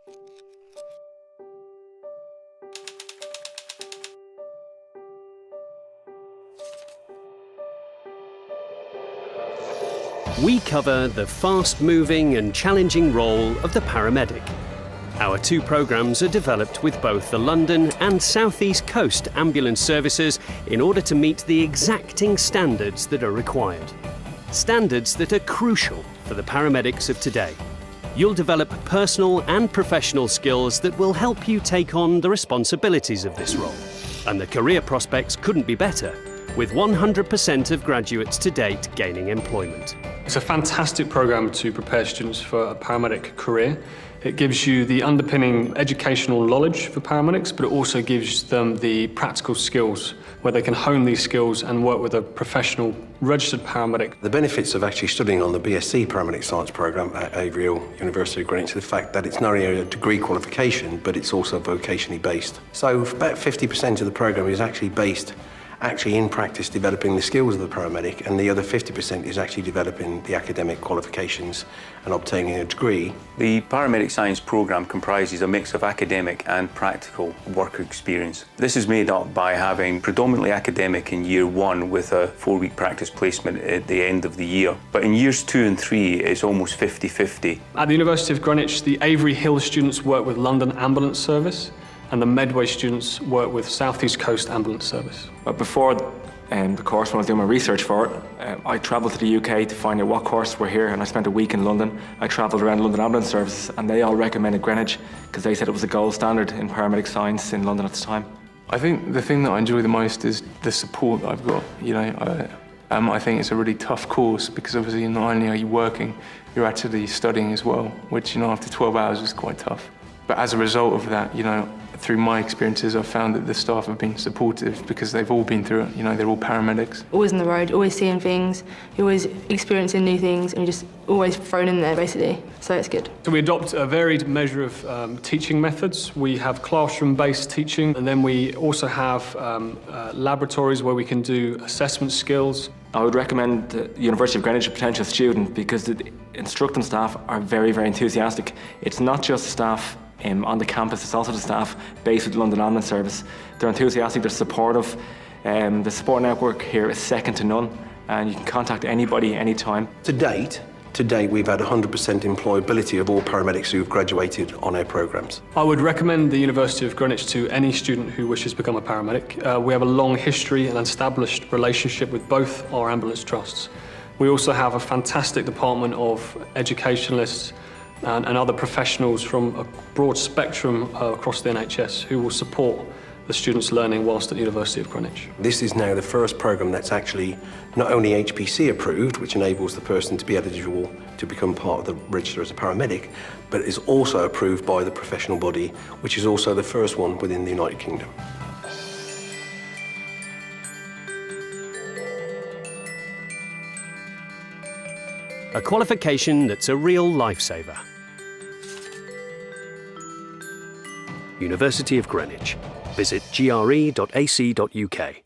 We cover the fast-moving and challenging role of the paramedic. Our two programmes are developed with both the London and South East Coast ambulance services in order to meet the exacting standards that are required. Standards that are crucial for the paramedics of today. You'll develop personal and professional skills that will help you take on the responsibilities of this role. And the career prospects couldn't be better, with 100% of graduates to date gaining employment. It's a fantastic programme to prepare students for a paramedic career. It gives you the underpinning educational knowledge for paramedics, but it also gives them the practical skills where they can hone these skills and work with a professional registered paramedic. The benefits of actually studying on the BSc Paramedic Science programme at Avery Hill, University of Greenwich, is the fact that it's not only a degree qualification, but it's also vocationally based. So about 50% of the programme is actually based in practice developing the skills of the paramedic, and the other 50% is actually developing the academic qualifications and obtaining a degree. The Paramedic Science programme comprises a mix of academic and practical work experience. This is made up by having predominantly academic in year 1 with a 4-week practice placement at the end of the year. But in years 2 and 3, it's almost 50-50. At the University of Greenwich, the Avery Hill students work with London Ambulance Service, and the Medway students work with South East Coast Ambulance Service. But before the course, when I was doing my research for it, I travelled to the UK to find out what courses were here, and I spent a week in London. I travelled around London Ambulance Service, and they all recommended Greenwich because they said it was the gold standard in paramedic science in London at the time. I think the thing that I enjoy the most is the support that I've got. You know, I think it's a really tough course because obviously not only are you working, you're actually studying as well, which, you know, after 12 hours is quite tough. But as a result of that, you know, through my experiences, I've found that the staff have been supportive because they've all been through it. You know, they're all paramedics. Always on the road, always seeing things, you're always experiencing new things, and you're just always thrown in there, basically. So it's good. So we adopt a varied measure of teaching methods. We have classroom-based teaching, and then we also have laboratories where we can do assessment skills. I would recommend the University of Greenwich a potential student because the instructing staff are very, very enthusiastic. It's not just the staff on the campus, it's also the staff based with the London Ambulance Service. They're enthusiastic, they're supportive. The support network here is second to none, and you can contact anybody, anytime. To date, we've had 100% employability of all paramedics who have graduated on our programmes. I would recommend the University of Greenwich to any student who wishes to become a paramedic. We have a long history and established relationship with both our ambulance trusts. We also have a fantastic department of educationalists and other professionals from a broad spectrum across the NHS who will support the students' learning whilst at the University of Greenwich. This is now the first programme that's actually not only HPC approved, which enables the person to be eligible to become part of the register as a paramedic, but is also approved by the professional body, which is also the first one within the United Kingdom. A qualification that's a real lifesaver. University of Greenwich. Visit gre.ac.uk.